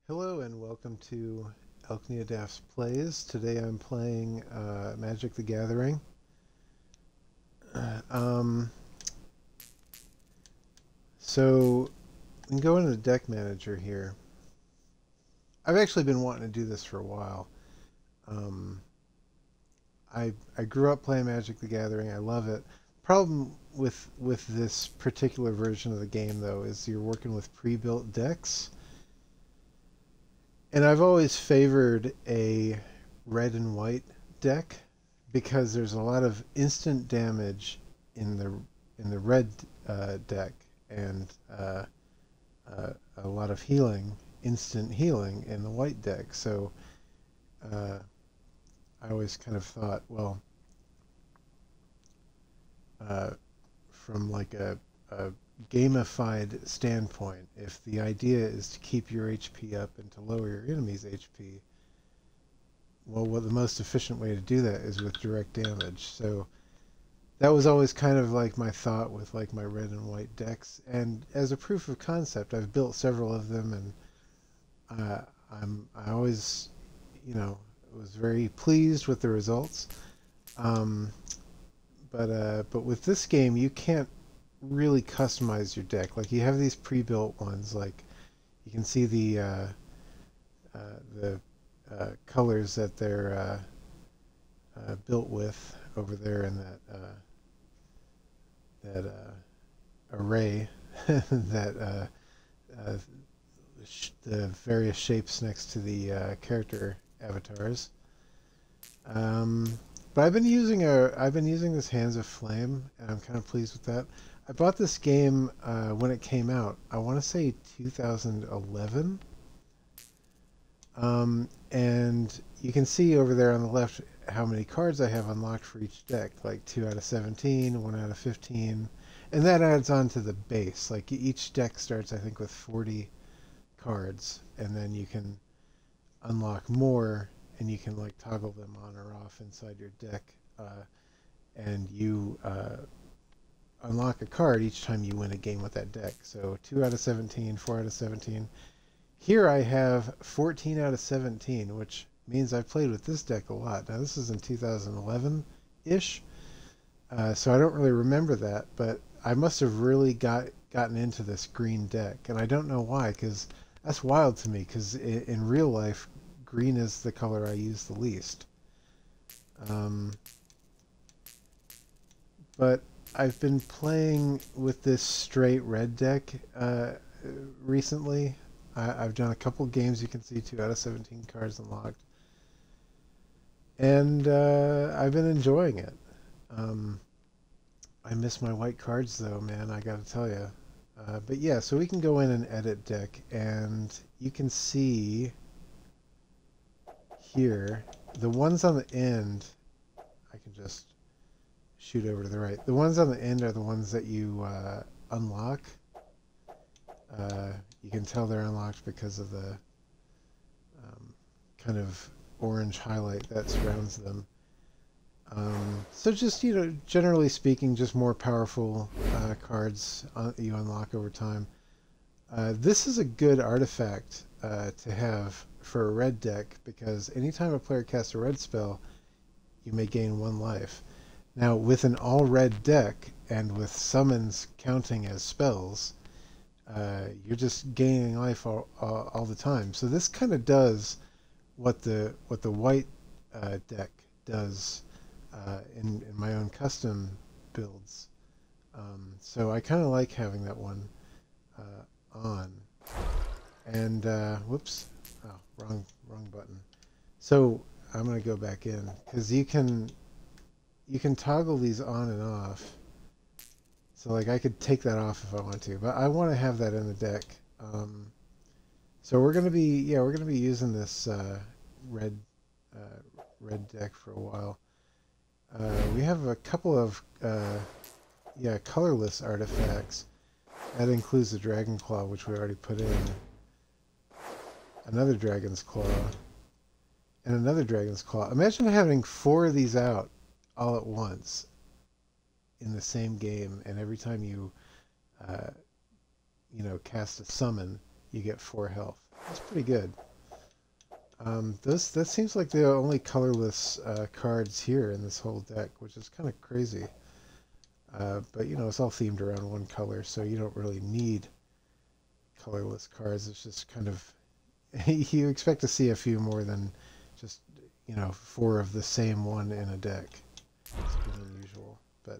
Hello and welcome to Elkniodaphs Plays. Today I'm playing Magic the Gathering. Um, so we can go into the deck manager here. I've actually been wanting to do this for a while. Um, I grew up playing Magic the Gathering. I love it. Problem with this particular version of the game though is you're working with pre-built decks. And I've always favored a red and white deck because there's a lot of instant damage in the red deck and a lot of healing, instant healing in the white deck. So uh, I always kind of thought, well, uh, from like a gamified standpoint, if the idea is to keep your HP up and to lower your enemy's HP, well, the most efficient way to do that is with direct damage. So that was always kind of like my thought with like my red and white decks. And as a proof of concept, I've built several of them, and I always, was very pleased with the results. Um, but with this game, you can't really customize your deck. Like you have these pre-built ones, like you can see the colors that they're built with over there in that array, that the various shapes next to the character avatars. But I've been using this Hands of Flame, and I'm kind of pleased with that. I bought this game when it came out. I want to say 2011. And you can see over there on the left how many cards I have unlocked for each deck, like 2 out of 17, 1 out of 15, and that adds on to the base. Like each deck starts, I think, with 40 cards, and then you can unlock more, and you can like toggle them on or off inside your deck, and you unlock a card each time you win a game with that deck. So 2 out of 17, 4 out of 17. Here I have 14 out of 17, which means I've played with this deck a lot. Now this is in 2011-ish, so I don't really remember that, but I must have really gotten into this green deck, and I don't know why, because that's wild to me, because in real life, green is the color I use the least. But I've been playing with this straight red deck recently. I've done a couple games. You can see 2 out of 17 cards unlocked, and I've been enjoying it. I miss my white cards though, man. I got to tell you. But yeah, so we can go in and edit deck, and you can see here the ones on the end. I can just shoot over to the right. The ones on the end are the ones that you unlock. You can tell they're unlocked because of the kind of orange highlight that surrounds them. So just, generally speaking, just more powerful cards you unlock over time. This is a good artifact to have for a red deck, because anytime a player casts a red spell, you may gain 1 life. Now, with an all-red deck, and with summons counting as spells, you're just gaining life all the time. So this kind of does what the white deck does in my own custom builds. So I kind of like having that one on. And whoops, oh, wrong button. So I'm gonna go back in, because you can toggle these on and off. So like I could take that off if I want to, but I want to have that in the deck. So we're gonna be using this red deck for a while. We have a couple of colorless artifacts. That includes the Dragon Claw, which we already put in. Another Dragon's Claw, and another Dragon's Claw. Imagine having 4 of these out all at once in the same game, and every time you cast a summon, you get 4 health. That's pretty good. That seems like the only colorless cards here in this whole deck, which is kind of crazy. But you know, it's all themed around one color, so you don't really need colorless cards. It's just kind of you expect to see a few more than just, you know, 4 of the same one in a deck. It's a bit unusual, but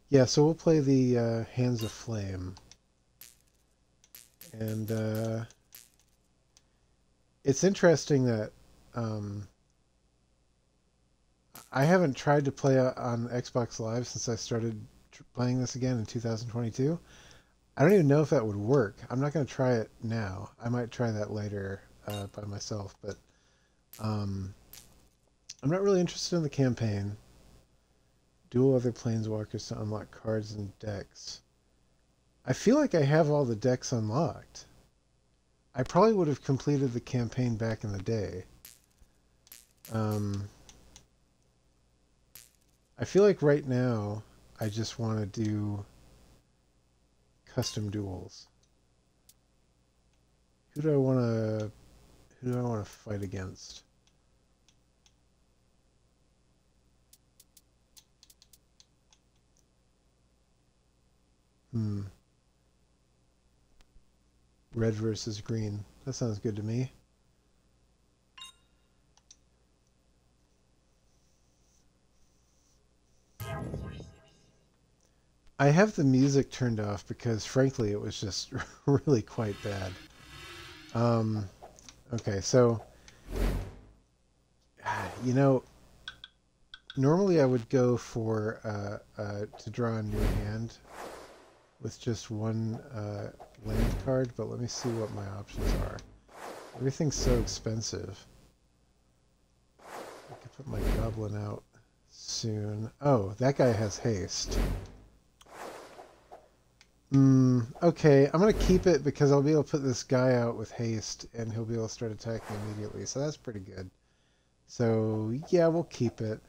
yeah. So we'll play the Hands of Flame, and it's interesting that I haven't tried to play on Xbox Live since I started playing this again in 2022. I don't even know if that would work. I'm not going to try it now. I might try that later by myself, but I'm not really interested in the campaign. Duel other planeswalkers to unlock cards and decks. I feel like I have all the decks unlocked. I probably would have completed the campaign back in the day. I feel like right now I just want to do custom duels. Who do I want to fight against? Red versus green. That sounds good to me. I have the music turned off because, frankly, it was just really quite bad. Okay, so, you know, normally I would go for to draw a new hand with just one land card, but let me see what my options are. Everything's so expensive. I could put my goblin out soon. Oh, that guy has haste. Okay, I'm going to keep it because I'll be able to put this guy out with haste and he'll be able to start attacking immediately, so that's pretty good. So, yeah, we'll keep it.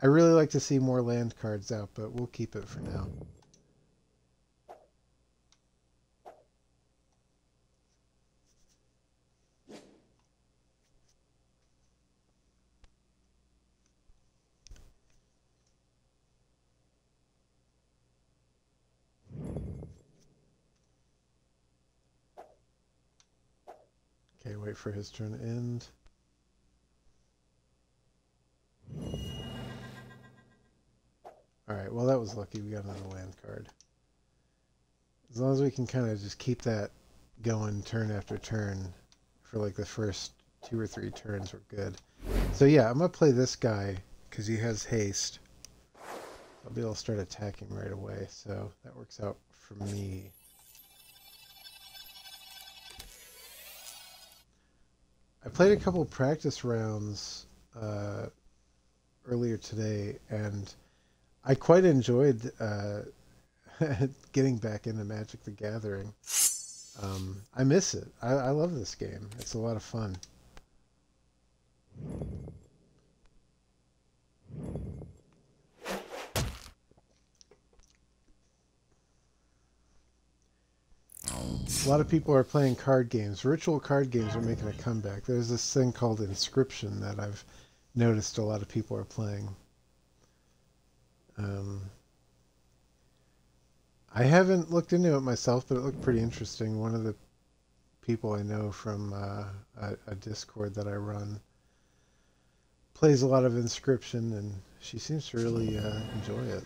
I really like to see more land cards out, but we'll keep it for now. Okay, wait for his turn to end. Alright, well that was lucky. We got another land card. As long as we can kind of just keep that going turn after turn for like the first 2 or 3 turns, we're good. So yeah, I'm going to play this guy because he has haste. I'll be able to start attacking right away, so that works out for me. I played a couple practice rounds earlier today, and I quite enjoyed getting back into Magic the Gathering. I miss it. I love this game. It's a lot of fun. A lot of people are playing card games. Virtual card games are making a comeback. There's this thing called Inscription that I've noticed a lot of people are playing. I haven't looked into it myself, but it looked pretty interesting. One of the people I know from a Discord that I run plays a lot of Inscription, and she seems to really enjoy it.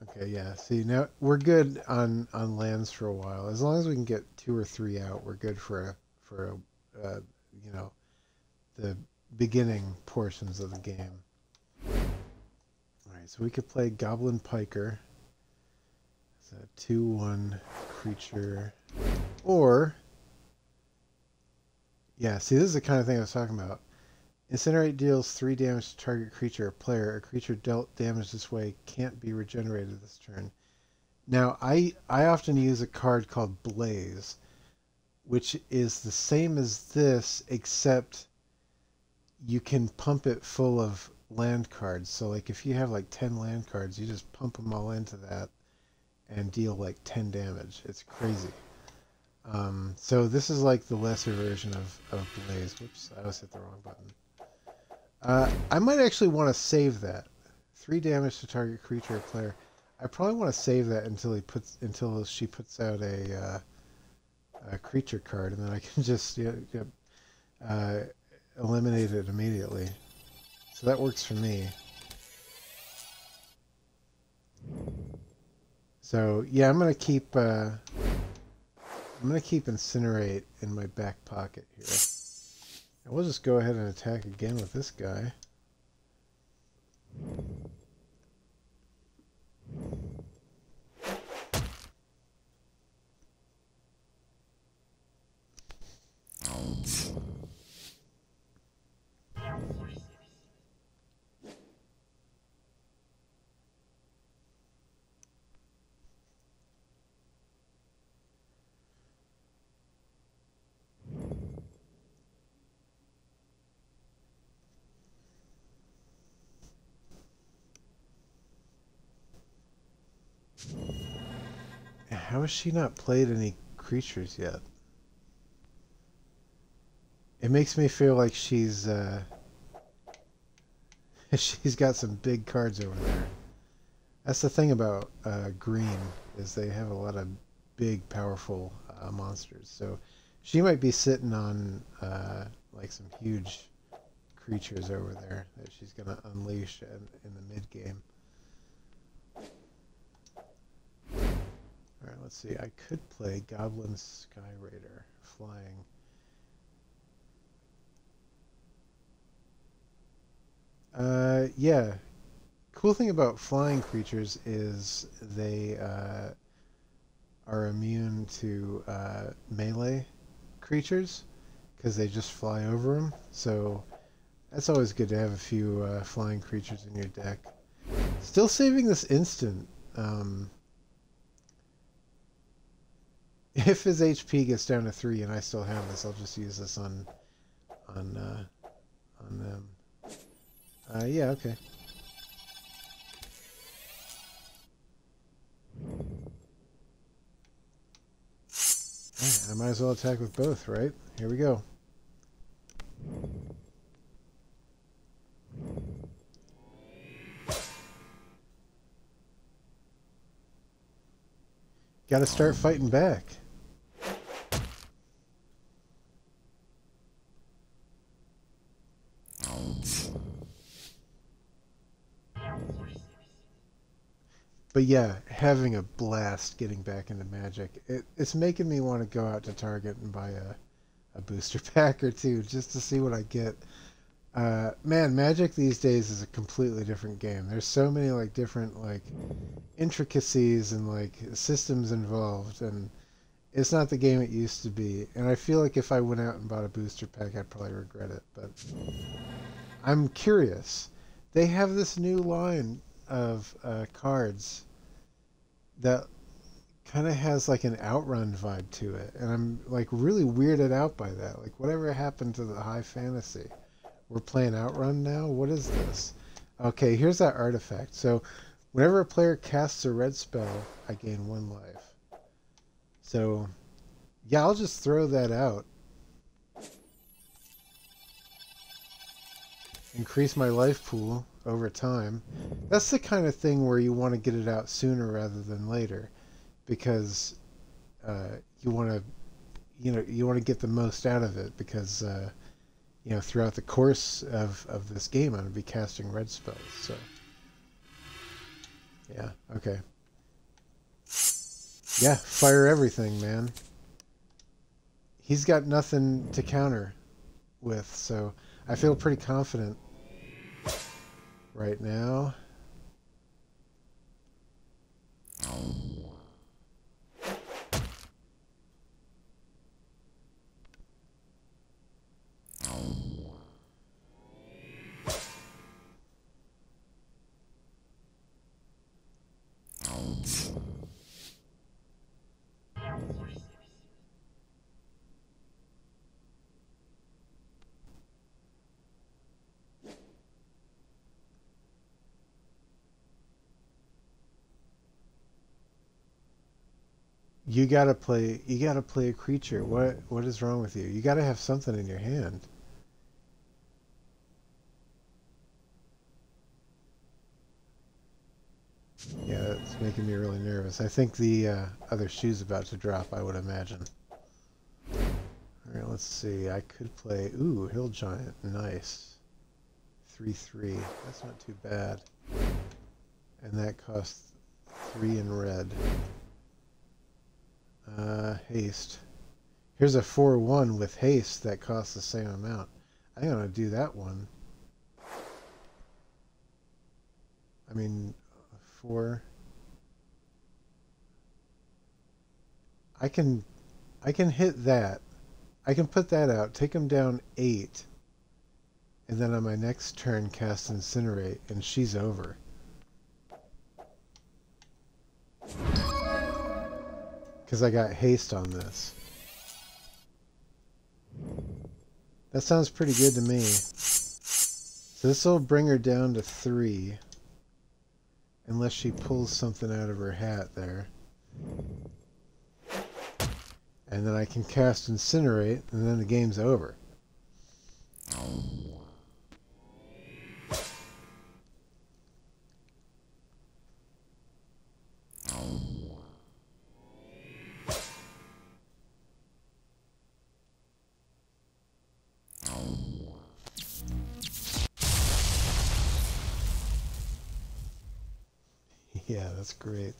Okay, yeah. See, now we're good on lands for a while. As long as we can get 2 or 3 out, we're good for you know, the beginning portions of the game. All right, so we could play Goblin Piker. It's a 2/1 creature, or yeah. See, this is the kind of thing I was talking about. Incinerate deals 3 damage to target creature or player. A creature dealt damage this way can't be regenerated this turn. Now, I often use a card called Blaze, which is the same as this, except you can pump it full of land cards. So, like, if you have like 10 land cards, you just pump them all into that and deal like 10 damage. It's crazy. So this is like the lesser version of Blaze. Whoops, I always hit the wrong button. I might actually want to save that. 3 damage to target creature or player. I probably want to save that until she puts out a creature card, and then I can just eliminate it immediately. So that works for me. So yeah, I'm gonna keep Incinerate in my back pocket here. And we'll just go ahead and attack again with this guy. How has she not played any creatures yet? It makes me feel like she's she's got some big cards over there. That's the thing about green, is they have a lot of big, powerful monsters. So she might be sitting on like some huge creatures over there that she's gonna unleash in the mid game. All right, let's see. I could play Goblin Sky Raider, flying. Yeah. Cool thing about flying creatures is they are immune to melee creatures because they just fly over them. So that's always good to have a few flying creatures in your deck. Still saving this instant. If his HP gets down to 3 and I still have this, I'll just use this on them. Yeah, okay. I might as well attack with both, right? Here we go. Gotta start fighting back. But yeah, having a blast getting back into Magic. It's making me want to go out to Target and buy a booster pack or two just to see what I get. Man, Magic these days is a completely different game. There's so many like different like intricacies and like systems involved, and it's not the game it used to be. And I feel like if I went out and bought a booster pack, I'd probably regret it. But I'm curious. They have this new line of cards that kind of has like an Outrun vibe to it, and I'm like really weirded out by that. Like, whatever happened to the high fantasy? We're playing Outrun now? What is this? Okay, here's that artifact. So whenever a player casts a red spell, I gain 1 life. So yeah, I'll just throw that out. Increase my life pool over time. That's the kind of thing where you want to get it out sooner rather than later, because you want to, you want to get the most out of it, because throughout the course of this game, I'm going to be casting red spells. So yeah, okay, yeah, fire everything, man. He's got nothing to counter with, so I feel pretty confident right now. You gotta play. You gotta play a creature. What is wrong with you? You gotta have something in your hand. Yeah, it's making me really nervous. I think the other shoe's about to drop, I would imagine. Alright, let's see. I could play... Ooh, Hill Giant. Nice. 3/3. That's not too bad. And that costs 3 in red. Haste. Here's a 4/1 with haste that costs the same amount. I'm gonna do that one. I mean, 4. I can hit that. I can put that out, take him down 8, and then on my next turn cast Incinerate, and she's over. Because I got haste on this. That sounds pretty good to me. So this will bring her down to 3. Unless she pulls something out of her hat there. And then I can cast Incinerate, and then the game's over. Yeah, that's great.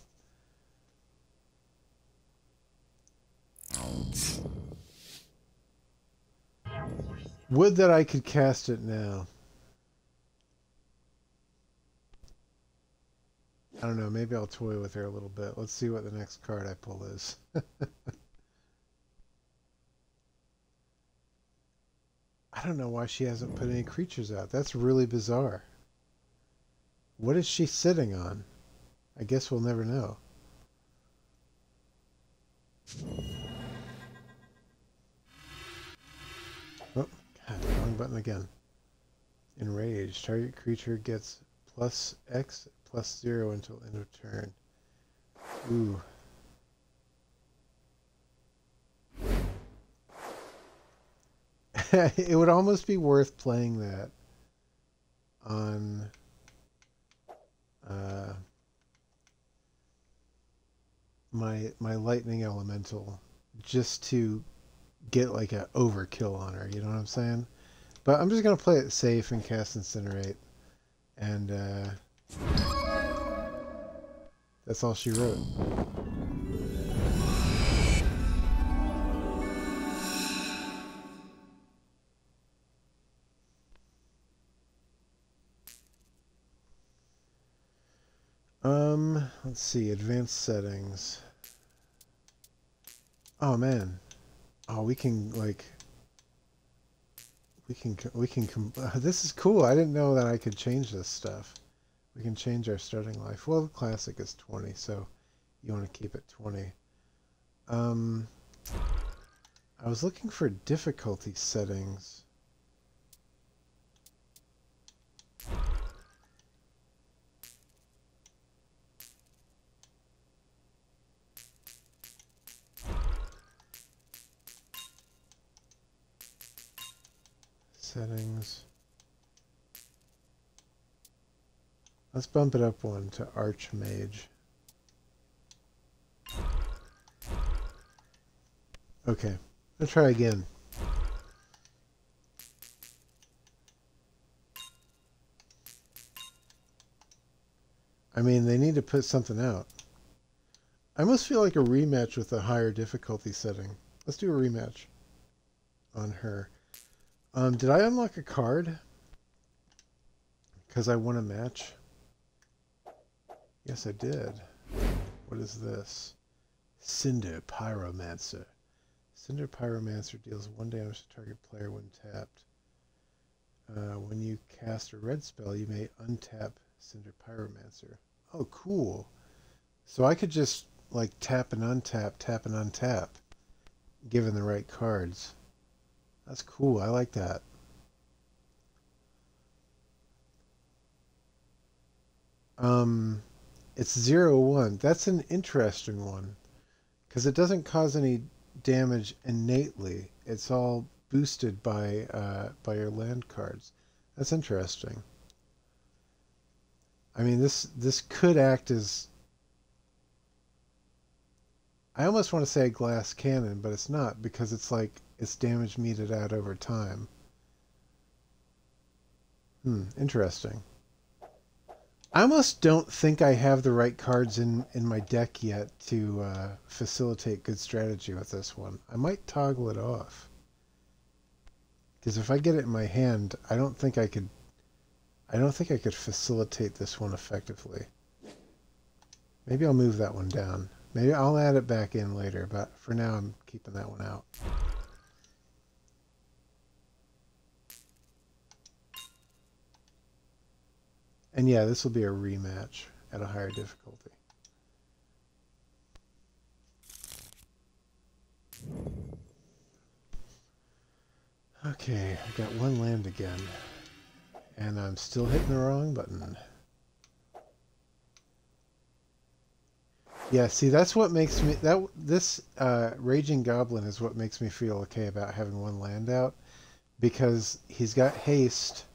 Would that I could cast it now. I don't know, maybe I'll toy with her a little bit. Let's see what the next card I pull is. I don't know why she hasn't put any creatures out. That's really bizarre. What is she sitting on? I guess we'll never know. Oh, God, wrong button again. Enraged. Target creature gets +X/+0 until end of turn. Ooh. It would almost be worth playing that on my lightning elemental just to get like a overkill on her, you know what I'm saying? But I'm just gonna play it safe and cast Incinerate, and that's all she wrote. Let's see, advanced settings. Oh man. Oh, we can like this is cool. I didn't know that I could change this stuff. We can change our starting life. Well, the classic is 20, so you want to keep it 20. I was looking for difficulty settings. Settings. Let's bump it up one to Archmage. Okay, let's try again. I mean, they need to put something out. I almost feel like a rematch with a higher difficulty setting. Let's do a rematch on her. Did I unlock a card? Because I won a match? Yes, I did. What is this? Cinder Pyromancer. Cinder Pyromancer deals 1 damage to target player when tapped. When you cast a red spell, you may untap Cinder Pyromancer. Oh, cool. So I could just, like, tap and untap, given the right cards. That's cool. I like that. It's 0/1. That's an interesting one. because it doesn't cause any damage innately. It's all boosted by your land cards. That's interesting. I mean, this could act as, I almost want to say a glass cannon, but it's not, because it's like it's damage meted out over time. Interesting. I almost don't think I have the right cards in my deck yet to facilitate good strategy with this one. I might toggle it off. Because if I get it in my hand, I don't think I could facilitate this one effectively. Maybe I'll move that one down. Maybe I'll add it back in later, but for now I'm keeping that one out. And yeah, this will be a rematch at a higher difficulty. Okay, I got one land again. And I'm still hitting the wrong button. Yeah, see, that's what makes me... This Raging Goblin is what makes me feel okay about having one land out. Because he's got haste,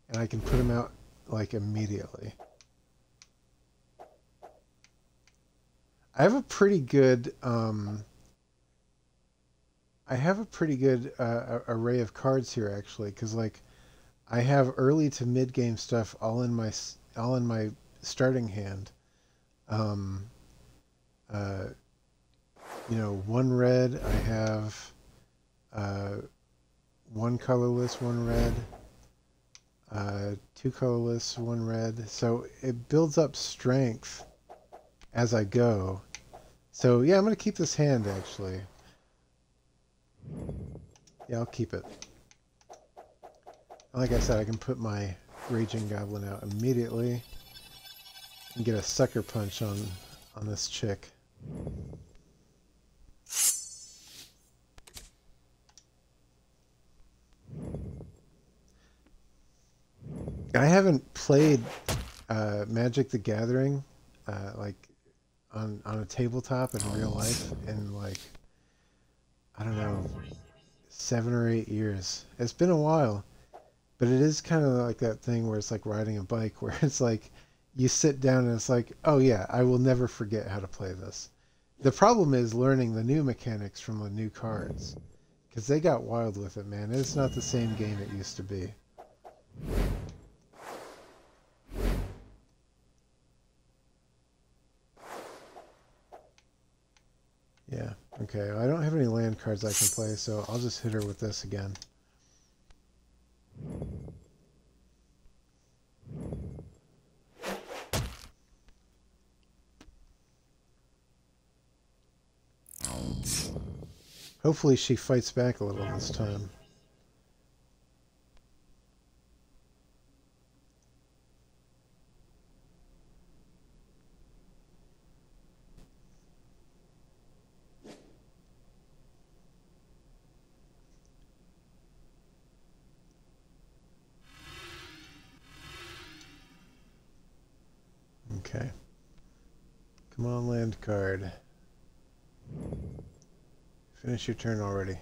and I can put him out like immediately. I have a pretty good array of cards here actually, because like I have early to mid game stuff all in my starting hand. You know, one red. I have one colorless, one red. Two colorless, one red. So it builds up strength as I go. So yeah, I'm going to keep this hand actually. Yeah, I'll keep it. Like I said, I can put my Raging Goblin out immediately and get a sucker punch on this chick. I haven't played Magic the Gathering like on a tabletop in real life in like, I don't know, 7 or 8 years. It's been a while, but it is kind of like that thing where it's like riding a bike, where it's like you sit down and it's like, oh yeah, I will never forget how to play this. The problem is learning the new mechanics from the new cards, because they got wild with it, man. It's not the same game it used to be. Yeah, okay. I don't have any land cards I can play, so I'll just hit her with this again. Hopefully she fights back a little this time. Okay. Come on, land card. Finish your turn already.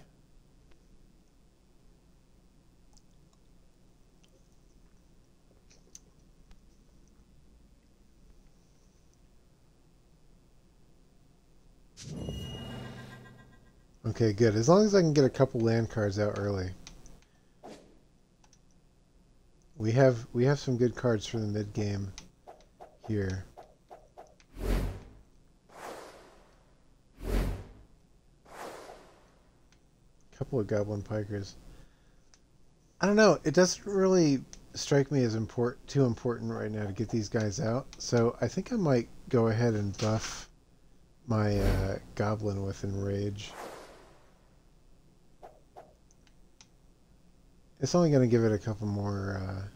Okay, good. As long as I can get a couple land cards out early. We have some good cards for the mid game here. Couple of Goblin Pikers. I don't know. It doesn't really strike me as too important right now to get these guys out. So I think I might go ahead and buff my Goblin with Enrage. It's only going to give it a couple more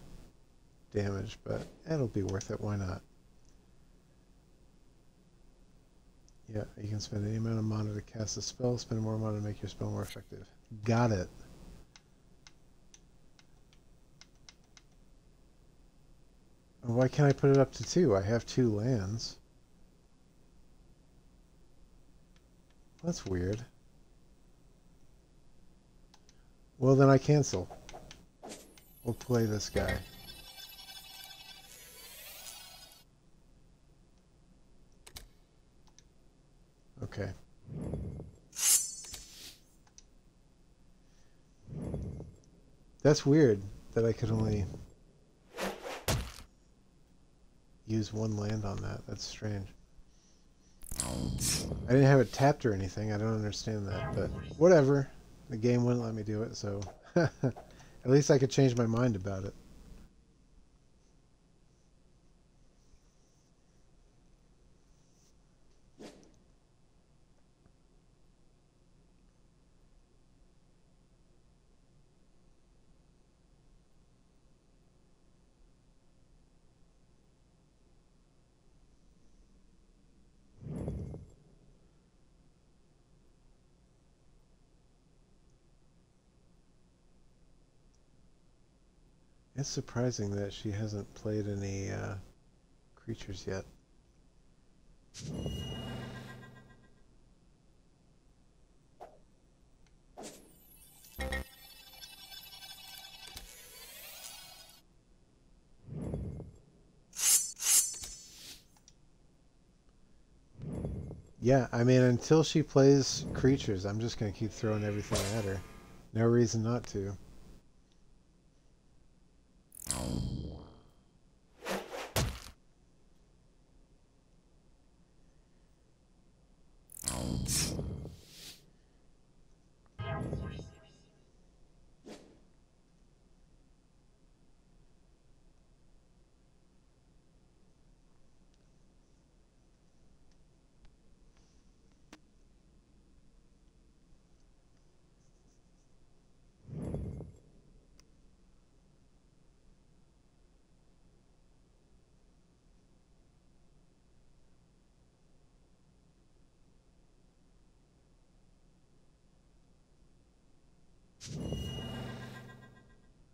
damage, but it'll be worth it. Why not? Yeah, you can spend any amount of mana to cast a spell. Spend more mana to make your spell more effective. Got it. Why can't I put it up to 2? I have 2 lands. That's weird. Well, then I cancel. We'll play this guy. Okay. That's weird that I could only use one land on that. That's strange. I didn't have it tapped or anything. I don't understand that, but whatever. The game wouldn't let me do it, so at least I could change my mind about it. It's surprising that she hasn't played any creatures yet. Yeah, I mean, until she plays creatures, I'm just going to keep throwing everything at her. No reason not to.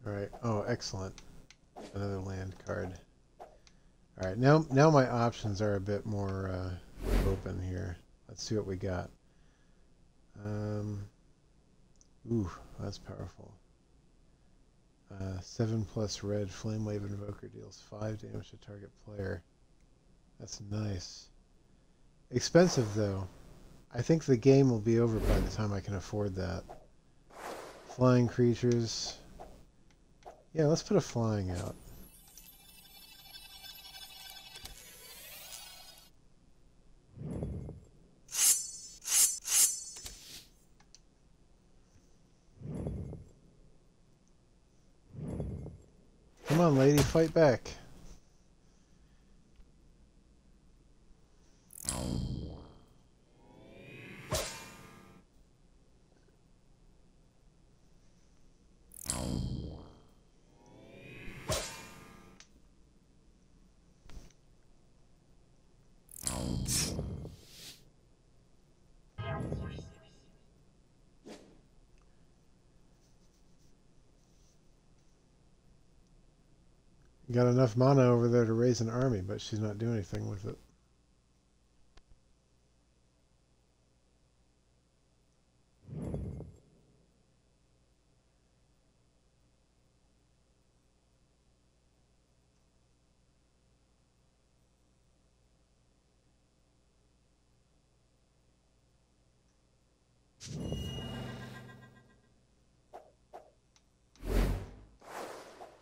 Alright, oh, excellent. Another land card. Alright, now my options are a bit more open here. Let's see what we got. Ooh, that's powerful. 7+ red, Flame Wave Invoker deals 5 damage to target player. That's nice. Expensive, though. I think the game will be over by the time I can afford that. Flying creatures. Yeah, let's put a flying out. Come on, lady, fight back. Got enough mana over there to raise an army, but she's not doing anything with it.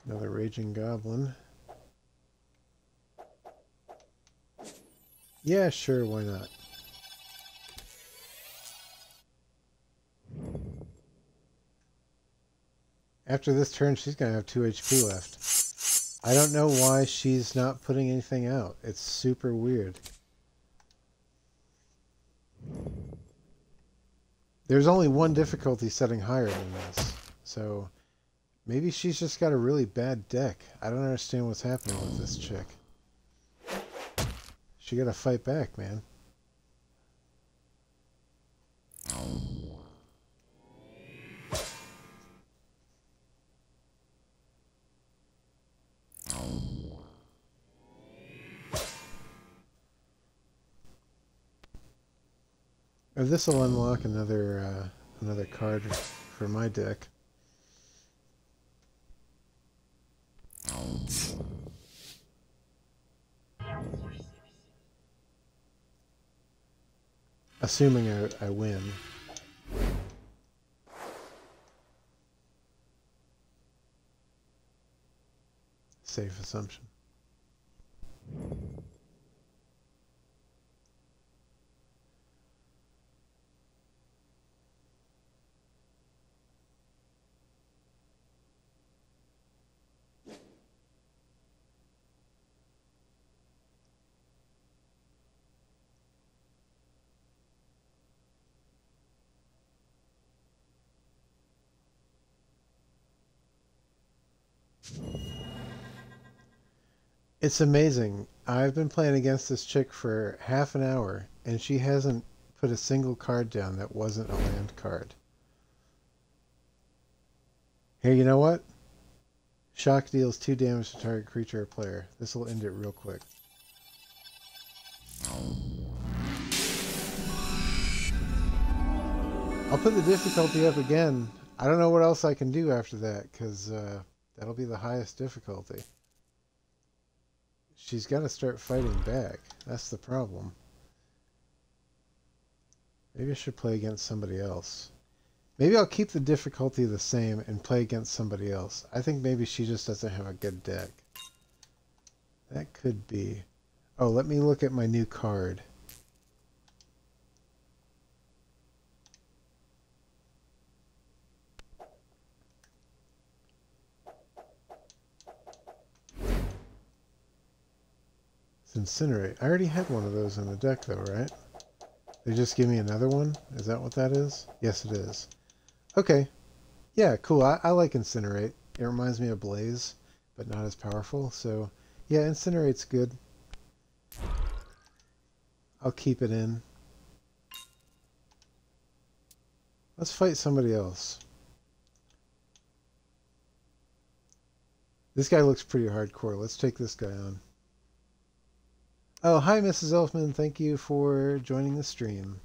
Another Raging Goblin. Yeah, sure, why not? After this turn, she's going to have 2 HP left. I don't know why she's not putting anything out. It's super weird. There's only one difficulty setting higher than this, so maybe she's just got a really bad deck. I don't understand what's happening with this chick. She gotta fight back, man. This will unlock another card for my deck. Assuming I win. Safe assumption. It's amazing. I've been playing against this chick for half an hour, and she hasn't put a single card down that wasn't a land card. Here, you know what? Shock deals 2 damage to target creature or player. This will end it real quick. I'll put the difficulty up again. I don't know what else I can do after that, because that'll be the highest difficulty. She's got to start fighting back. That's the problem. Maybe I should play against somebody else. Maybe I'll keep the difficulty the same and play against somebody else. I think maybe she just doesn't have a good deck. That could be. Oh, let me look at my new card. Incinerate. I already had one of those in the deck though, right? They just give me another one? Is that what that is? Yes, it is. Okay. Yeah, cool. I like Incinerate. It reminds me of Blaze, but not as powerful. So, yeah, Incinerate's good. I'll keep it in. Let's fight somebody else. This guy looks pretty hardcore. Let's take this guy on. Oh, hi, Mrs. Elfman. Thank you for joining the stream.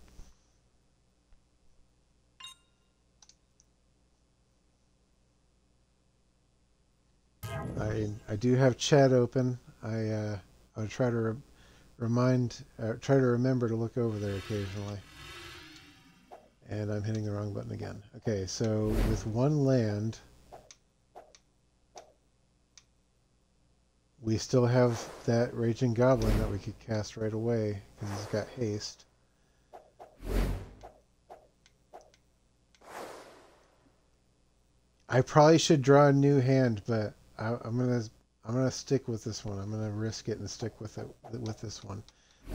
I do have chat open. I'll try to try to remember to look over there occasionally. And I'm hitting the wrong button again. Okay, so with one land, we still have that Raging Goblin that we could cast right away because he's got haste. I probably should draw a new hand, but I'm gonna stick with this one. I'm gonna risk it and stick with it with this one.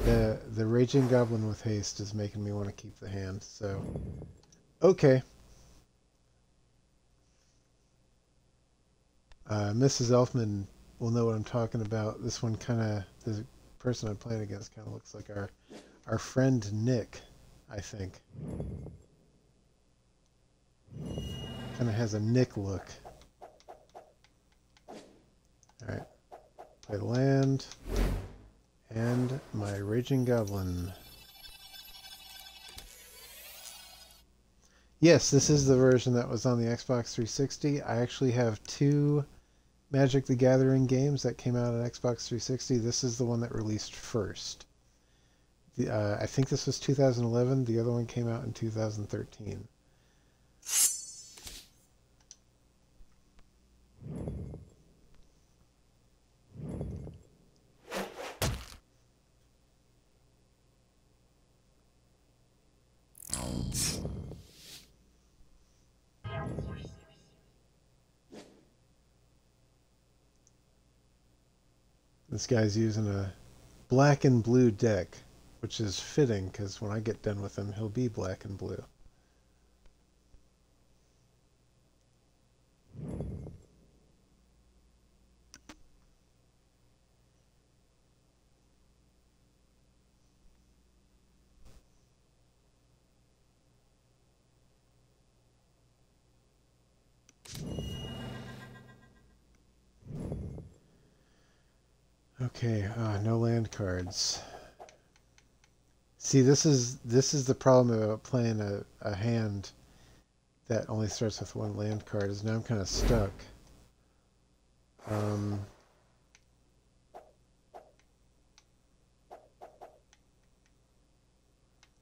The Raging Goblin with haste is making me want to keep the hand. So, okay. Mrs. Elfman will know what I'm talking about. This one the person I'm playing against kind of looks like our friend Nick, I think. Kind of has a Nick look. Alright. Play land. And my Raging Goblin. Yes, this is the version that was on the Xbox 360. I actually have 2 Magic the Gathering games that came out on Xbox 360. This is the one that released first. I think this was 2011. The other one came out in 2013. This guy's using a black and blue deck, which is fitting because when I get done with him, he'll be black and blue. Okay, no land cards. See, this is the problem about playing a hand that only starts with one land card, is now I'm kind of stuck.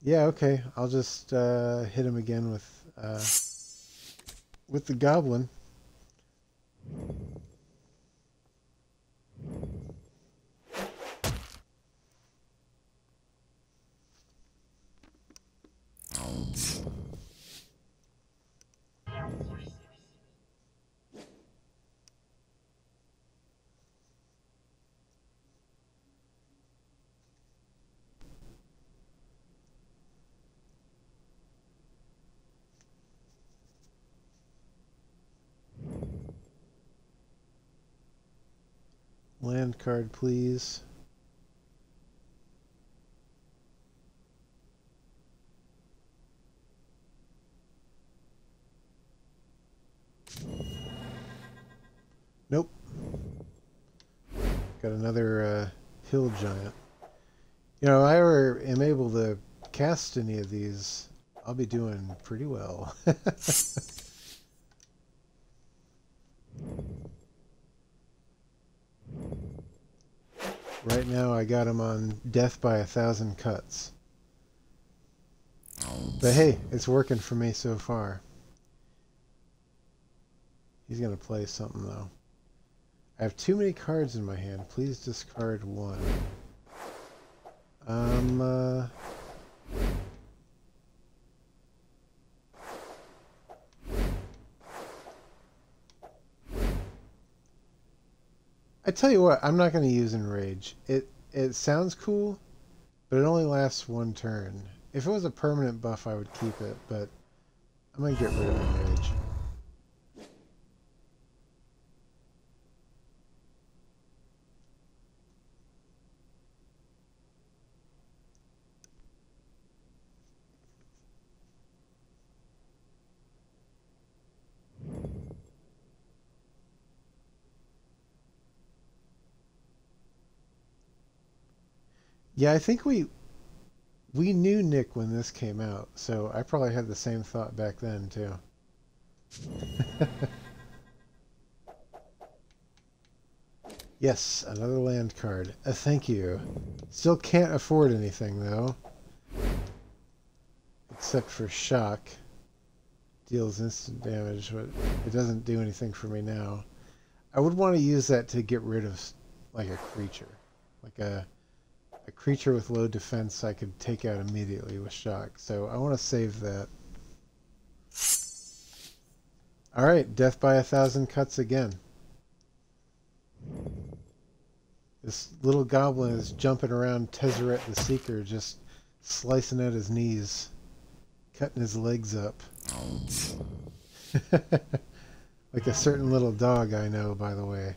Yeah, okay. I'll just hit him again with the goblin. Land card, please. Nope. Got another hill giant. You know, if I ever am able to cast any of these, I'll be doing pretty well. Right now I got him on death by 1,000 cuts. But hey, it's working for me so far. He's going to play something though. I have too many cards in my hand. Please discard one. I tell you what, I'm not going to use Enrage. It sounds cool, but it only lasts one turn. If it was a permanent buff, I would keep it, but I'm going to get rid of Enrage. Yeah, I think we knew Nick when this came out, so I probably had the same thought back then too. Yes, another land card. Thank you. Still can't afford anything though, except for shock. Deals instant damage, but it doesn't do anything for me now. I would want to use that to get rid of like a creature, like a creature with low defense I could take out immediately with shock. So I want to save that. Alright, death by 1,000 cuts again. This little goblin is jumping around Tezzeret the Seeker, just slicing at his knees, cutting his legs up. Like a certain little dog I know, by the way.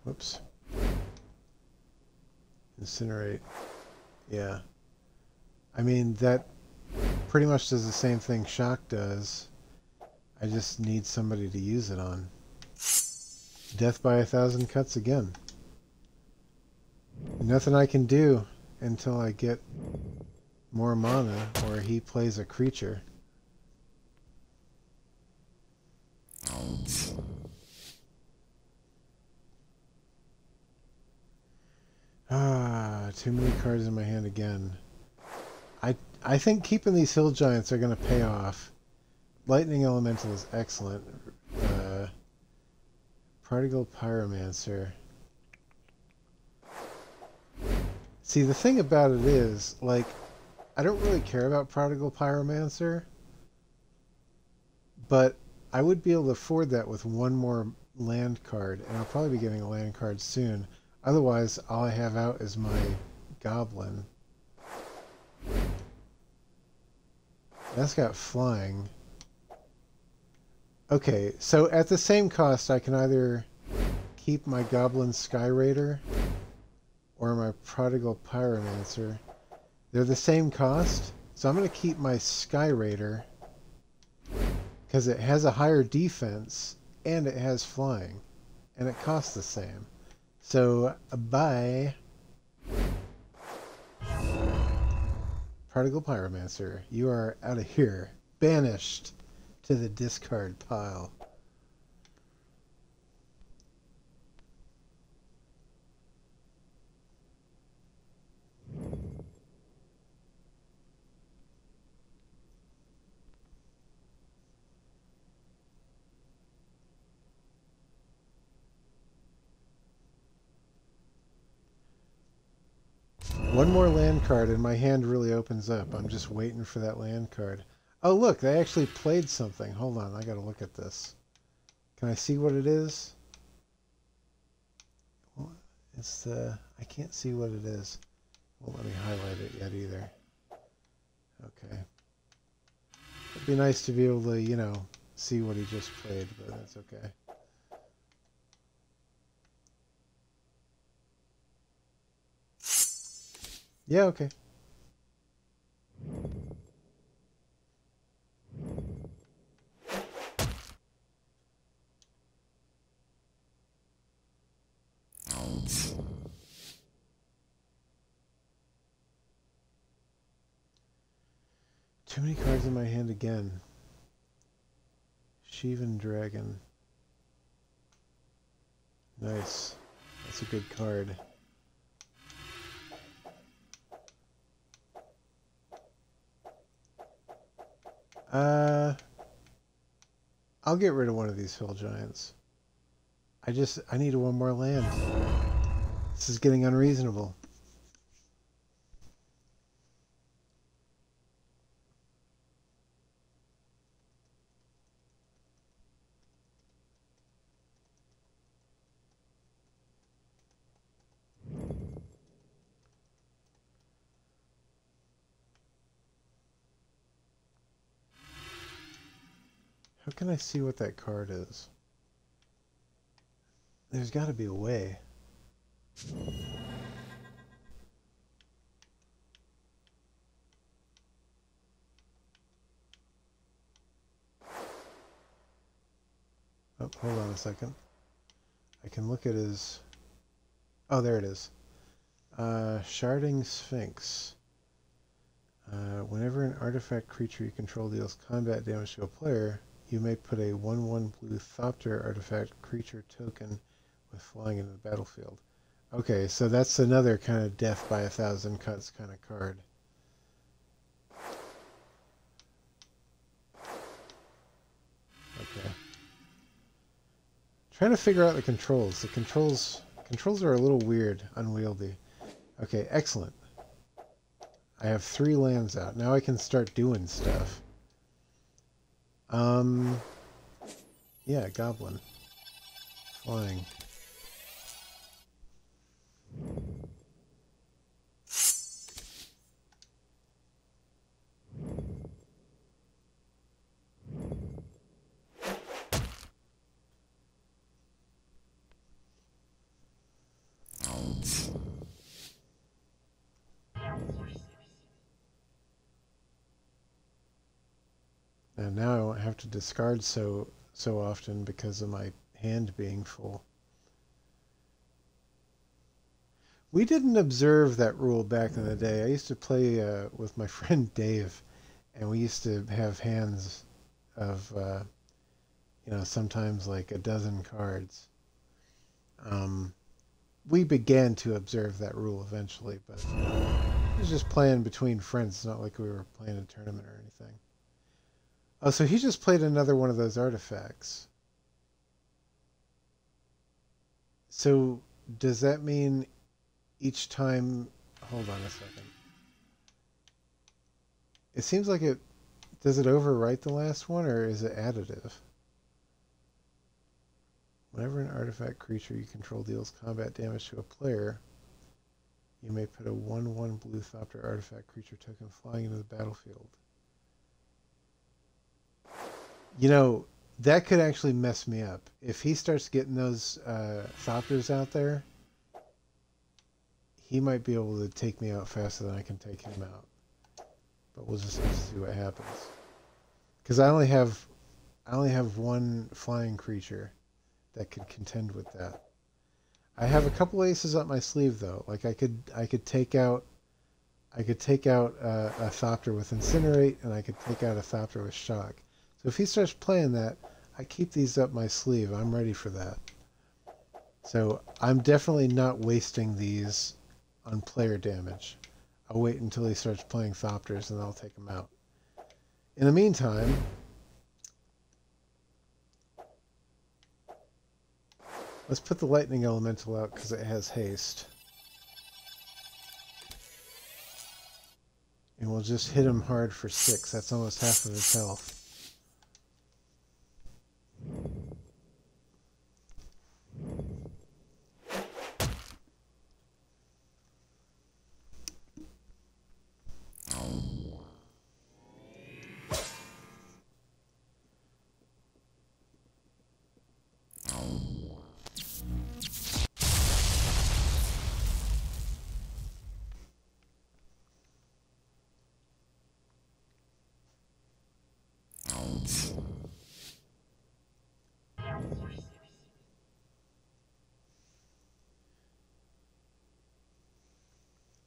Whoops. Incinerate. Yeah. I mean, that pretty much does the same thing shock does. I just need somebody to use it on. Death by 1,000 cuts again. Nothing I can do until I get more mana or he plays a creature. Ah, too many cards in my hand again. I think keeping these hill giants are going to pay off. Lightning Elemental is excellent. Prodigal Pyromancer. See, the thing about it is, like, I don't really care about Prodigal Pyromancer, but I would be able to afford that with one more land card, and I'll probably be getting a land card soon. Otherwise, all I have out is my Goblin. That's got flying. Okay, so at the same cost, I can either keep my Goblin Sky Raider or my Prodigal Pyromancer. They're the same cost, so I'm going to keep my Sky Raider because it has a higher defense and it has flying, and it costs the same. So, bye. Prodigal Pyromancer, you are out of here. Banished to the discard pile. One more land card and my hand really opens up. I'm just waiting for that land card. Oh look, they actually played something. Hold on, I gotta look at this. Can I see what it is? Well, it's the... I can't see what it is. Won't let me highlight it yet either. Okay. It'd be nice to be able to, you know, see what he just played, but that's okay. Yeah, okay. Too many cards in my hand again. Sheevan Dragon. Nice. That's a good card. I'll get rid of one of these hill giants. I need one more land. This is getting unreasonable. How can I see what that card is? There's got to be a way. Oh, hold on a second. I can look at his... Oh, there it is. Sharding Sphinx. Whenever an artifact creature you control deals combat damage to a player, you may put a 1/1 blue Thopter artifact creature token with flying into the battlefield. Okay, so that's another kind of death by 1,000 cuts kind of card. Okay. Trying to figure out the controls. The controls are a little weird, unwieldy. Okay, excellent. I have 3 lands out. Now I can start doing stuff. Yeah, Goblin. Flying. And now I won't have to discard so often because of my hand being full. We didn't observe that rule back in the day. I used to play with my friend Dave, and we used to have hands of, you know, sometimes like a dozen cards. We began to observe that rule eventually, but it was just playing between friends. It's not like we were playing a tournament or anything. Oh, so he just played another one of those artifacts. So does that mean each time... Hold on a second. It seems like it... Does it overwrite the last one, or is it additive? Whenever an artifact creature you control deals combat damage to a player, you may put a 1/1 blue Thopter artifact creature token flying into the battlefield. You know, that could actually mess me up. If he starts getting those Thopters out there, he might be able to take me out faster than I can take him out. But we'll just have to see what happens. Because I only have one flying creature that could contend with that. I have a couple aces up my sleeve though. Like I could take out a Thopter with Incinerate, and I could take out a Thopter with Shock. So if he starts playing that, I keep these up my sleeve. I'm ready for that. So I'm definitely not wasting these on player damage. I'll wait until he starts playing Thopters and I'll take him out. In the meantime, let's put the Lightning Elemental out because it has haste. And we'll just hit him hard for 6. That's almost half of his health.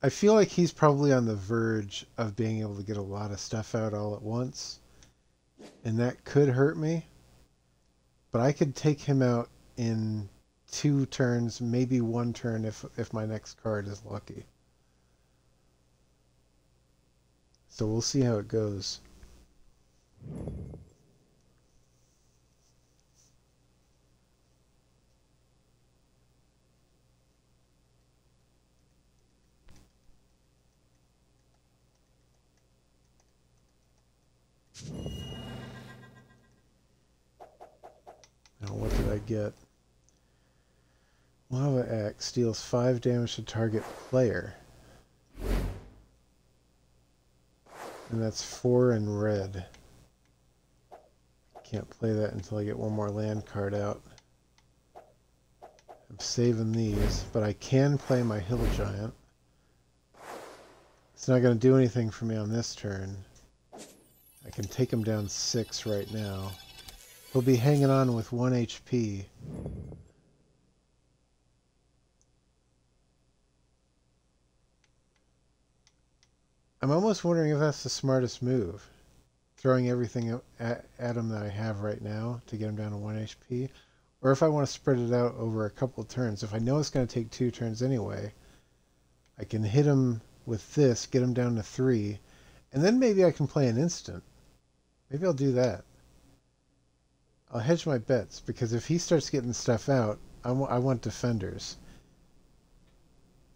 I feel like he's probably on the verge of being able to get a lot of stuff out all at once, and that could hurt me, but I could take him out in 2 turns, maybe 1 turn if my next card is lucky. So we'll see how it goes. Now what did I get? Lava Axe deals 5 damage to target player. And that's 4 in red. Can't play that until I get one more land card out. I'm saving these, but I can play my Hill Giant. It's not going to do anything for me on this turn. I can take him down 6 right now. He'll be hanging on with 1 HP. I'm almost wondering if that's the smartest move. Throwing everything at him that I have right now to get him down to 1 HP. Or if I want to spread it out over a couple of turns. If I know it's going to take 2 turns anyway, I can hit him with this, get him down to 3, and then maybe I can play an instant. Maybe I'll do that. I'll hedge my bets, because if he starts getting stuff out, I want defenders.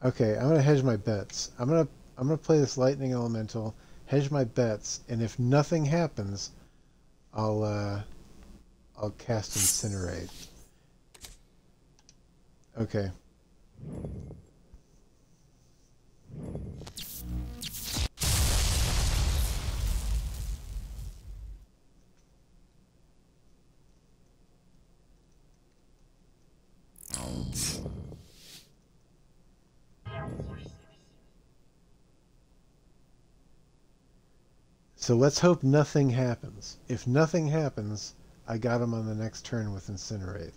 Okay, I'm going to hedge my bets. I'm going to play this Lightning Elemental, hedge my bets, and if nothing happens, I'll cast Incinerate. Okay. So let's hope nothing happens. If nothing happens, I got him on the next turn with Incinerate.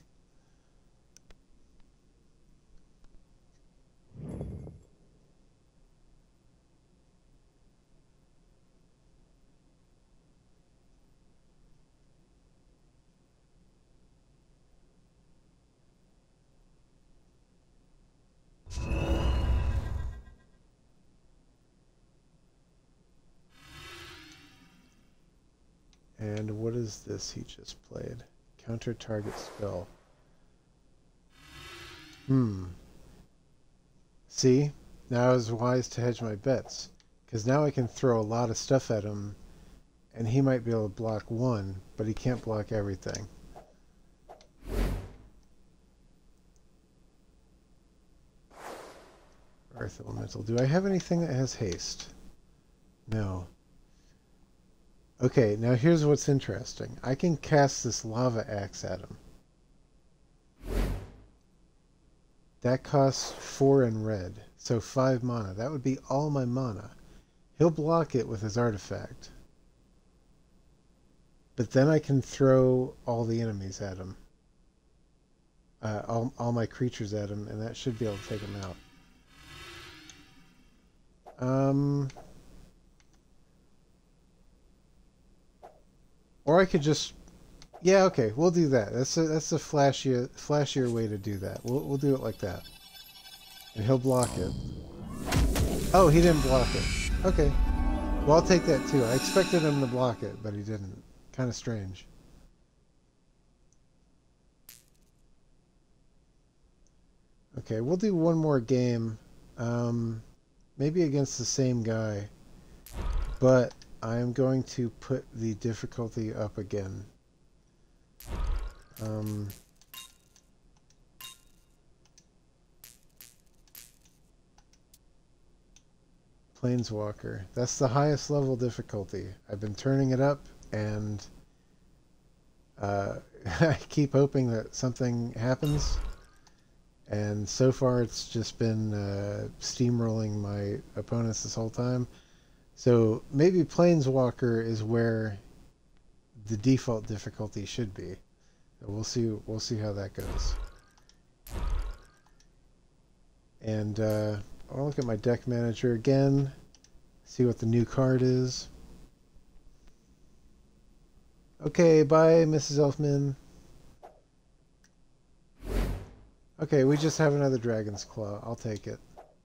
And what is this he just played? Counter target spell. See? Now I was wise to hedge my bets. Because now I can throw a lot of stuff at him, and he might be able to block 1, but he can't block everything. Earth Elemental. Do I have anything that has haste? No. Okay, now here's what's interesting. I can cast this lava axe at him. That costs 4 in red, so 5 mana. That would be all my mana. He'll block it with his artifact. But then I can throw all the enemies at him. All my creatures at him, and that should be able to take him out. Or I could just... Yeah, okay, we'll do that. That's a flashier way to do that. We'll do it like that. And he'll block it. Oh, he didn't block it. Okay. Well, I'll take that too. I expected him to block it, but he didn't. Kind of strange. Okay, we'll do one more game. Maybe against the same guy. But I'm going to put the difficulty up again. Planeswalker. That's the highest level difficulty. I've been turning it up, and I keep hoping that something happens. And so far, it's just been steamrolling my opponents this whole time. So maybe Planeswalker is where the default difficulty should be. We'll see. We'll see how that goes. And I'll look at my deck manager again. See what the new card is. Okay, bye, Mrs. Elfman. Okay, we just have another Dragon's Claw. I'll take it.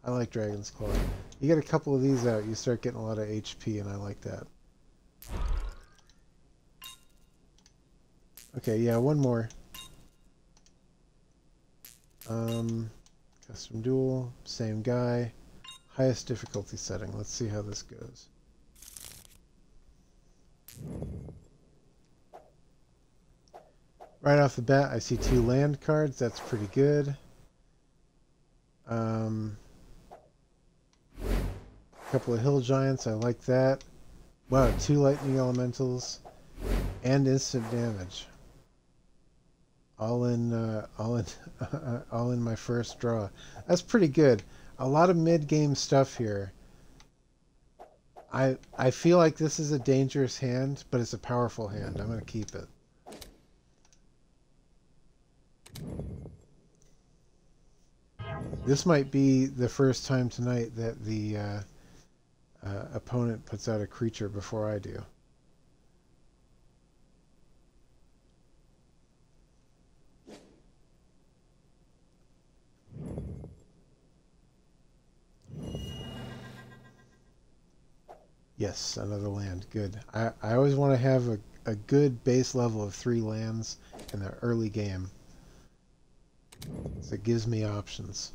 I like Dragon's Claw. You get a couple of these out, you start getting a lot of HP, and I like that. Okay, yeah, one more. Custom duel, same guy. Highest difficulty setting. Let's see how this goes. Right off the bat, I see 2 land cards. That's pretty good. A couple of hill giants. I like that. Wow, 2 lightning elementals and instant damage. All in my first draw. That's pretty good. A lot of mid-game stuff here. I feel like this is a dangerous hand, but it's a powerful hand. I'm going to keep it. This might be the first time tonight that the opponent puts out a creature before I do. Yes, another land. Good. I always want to have a good base level of 3 lands in the early game. So it gives me options.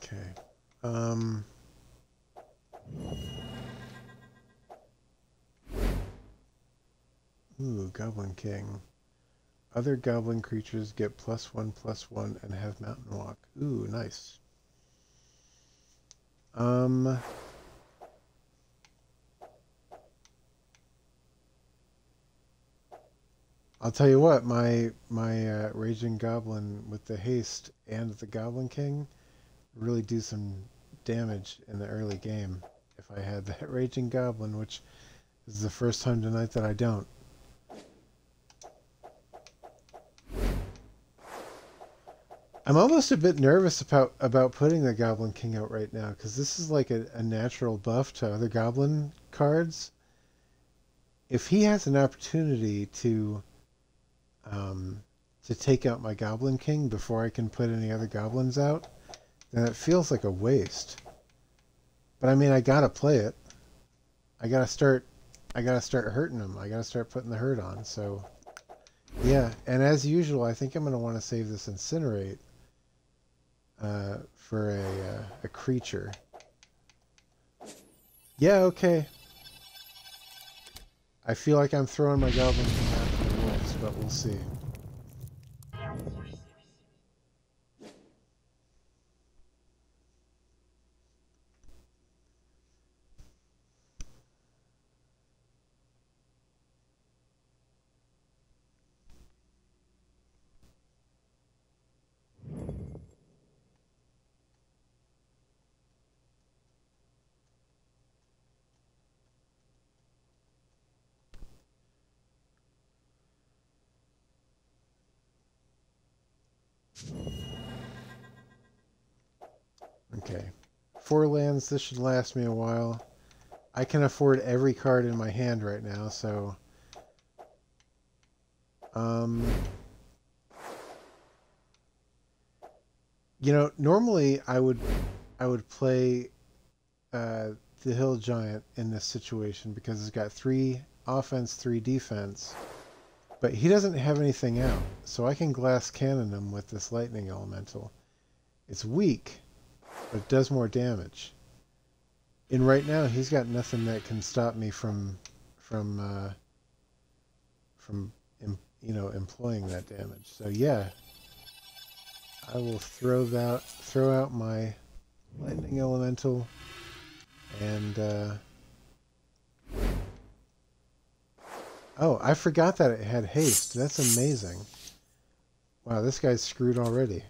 Okay. Ooh, Goblin King. Other goblin creatures get +1/+1 and have Mountain Walk. Ooh, nice. I'll tell you what, my Raging Goblin with the haste and the Goblin King really do some damage in the early game if I had that Raging Goblin, which is the first time tonight that I don't. I'm almost a bit nervous about putting the Goblin King out right now, because this is like a natural buff to other Goblin cards. If he has an opportunity to to take out my Goblin King before I can put any other goblins out, then it feels like a waste. But I mean, I gotta play it. I gotta start hurting them. I gotta start putting the hurt on. So yeah, and as usual, I think I'm gonna want to save this Incinerate for a creature. Yeah, okay. I feel like I'm throwing my Goblin King after the wolves, but we'll see. Okay. 4 lands, this should last me a while. I can afford every card in my hand right now, so... You know, normally I would play the Hill Giant in this situation because it's got 3 offense, 3 defense. But he doesn't have anything out, so I can Glass Cannon him with this Lightning Elemental. It's weak, but it does more damage. And right now, he's got nothing that can stop me from you know, employing that damage. So yeah, I will throw out my Lightning Elemental, and oh, I forgot that it had haste. That's amazing. Wow, this guy's screwed already.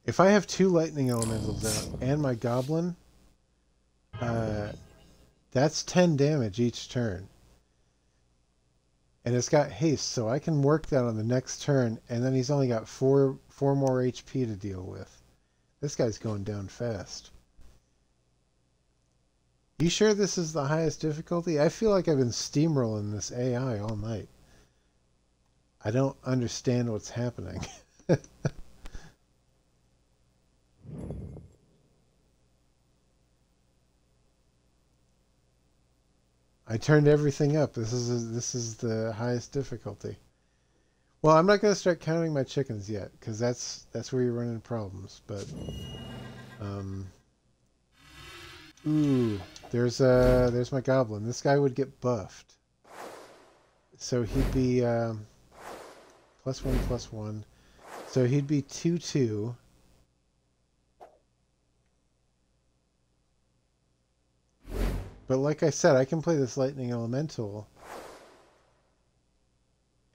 If I have 2 Lightning Elementals out and my Goblin, that's 10 damage each turn. And it's got haste, so I can work that on the next turn, and then he's only got 4 more HP to deal with. This guy's going down fast. You sure this is the highest difficulty? I feel like I've been steamrolling this AI all night. I don't understand what's happening. I turned everything up. This is the highest difficulty. Well, I'm not going to start counting my chickens yet, because that's where you run into problems. But ooh, there's my Goblin. This guy would get buffed, so he'd be +1/+1. So he'd be 2/2. But like I said, I can play this Lightning Elemental.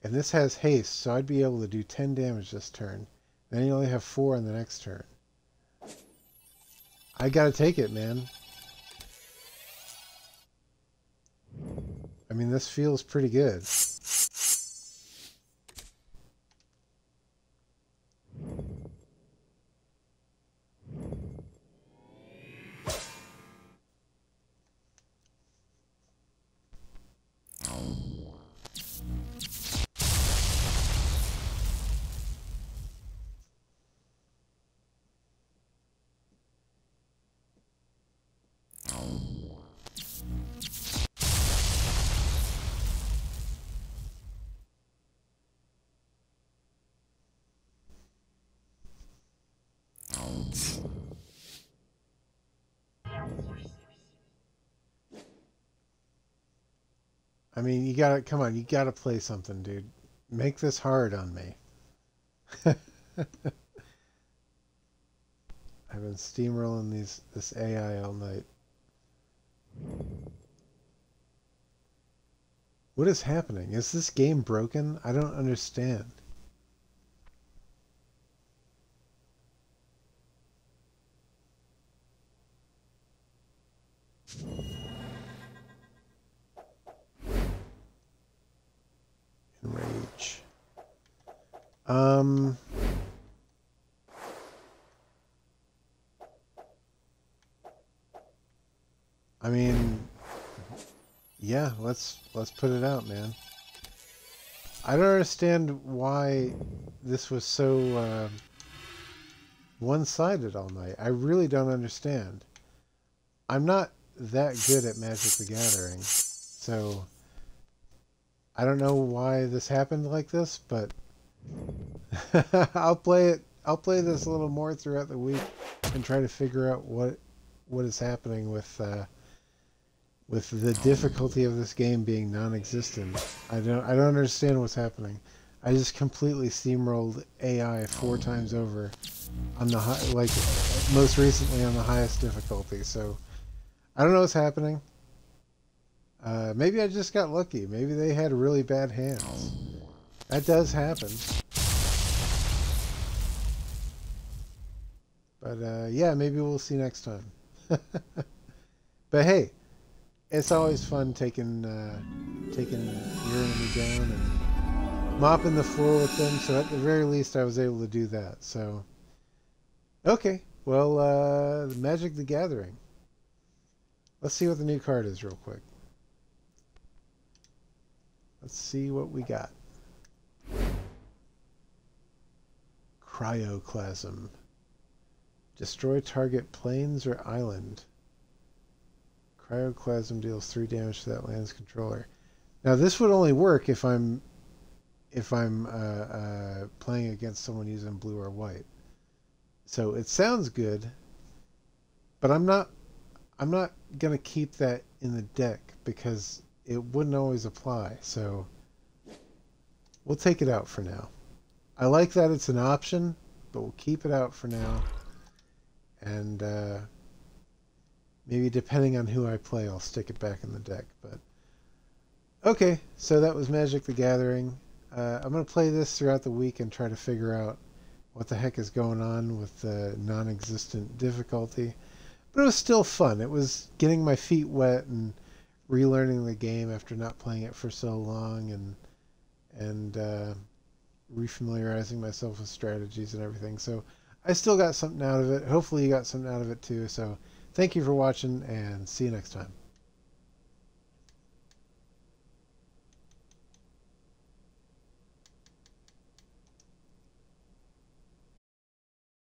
And this has haste, so I'd be able to do 10 damage this turn. Then you only have 4 on the next turn. I gotta take it, man. I mean, this feels pretty good. I mean, you gotta, come on, you gotta play something, dude. Make this hard on me. I've been steamrolling this AI all night. What is happening? Is this game broken? I don't understand. Um, I mean, yeah, let's put it out, man. I don't understand why this was so one-sided all night. I really don't understand. I'm not that good at Magic the Gathering, so I don't know why this happened like this, but I'll play it. I'll play this a little more throughout the week and try to figure out what is happening with the difficulty of this game being non-existent. I don't understand what's happening. I just completely steamrolled AI 4 times over on the like most recently on the highest difficulty. So I don't know what's happening. Maybe I just got lucky. Maybe they had really bad hands. That does happen. But yeah, maybe we'll see next time. But hey, it's always fun taking your enemy down and mopping the floor with them. So at the very least, I was able to do that. So okay, well, Magic the Gathering. Let's see what the new card is real quick. Let's see what we got. Cryoclassum. Destroy target plains or island. Cryoclassum deals 3 damage to that land's controller. Now this would only work if I'm playing against someone using blue or white. So it sounds good, but I'm not gonna keep that in the deck because it wouldn't always apply. So we'll take it out for now. I like that it's an option, but we'll keep it out for now. And maybe depending on who I play, I'll stick it back in the deck. But okay, so that was Magic the Gathering. I'm going to play this throughout the week and try to figure out what the heck is going on with the non-existent difficulty. But it was still fun. It was getting my feet wet and relearning the game after not playing it for so long, and refamiliarizing myself with strategies and everything. So I still got something out of it. Hopefully you got something out of it too. So thank you for watching, and see you next time.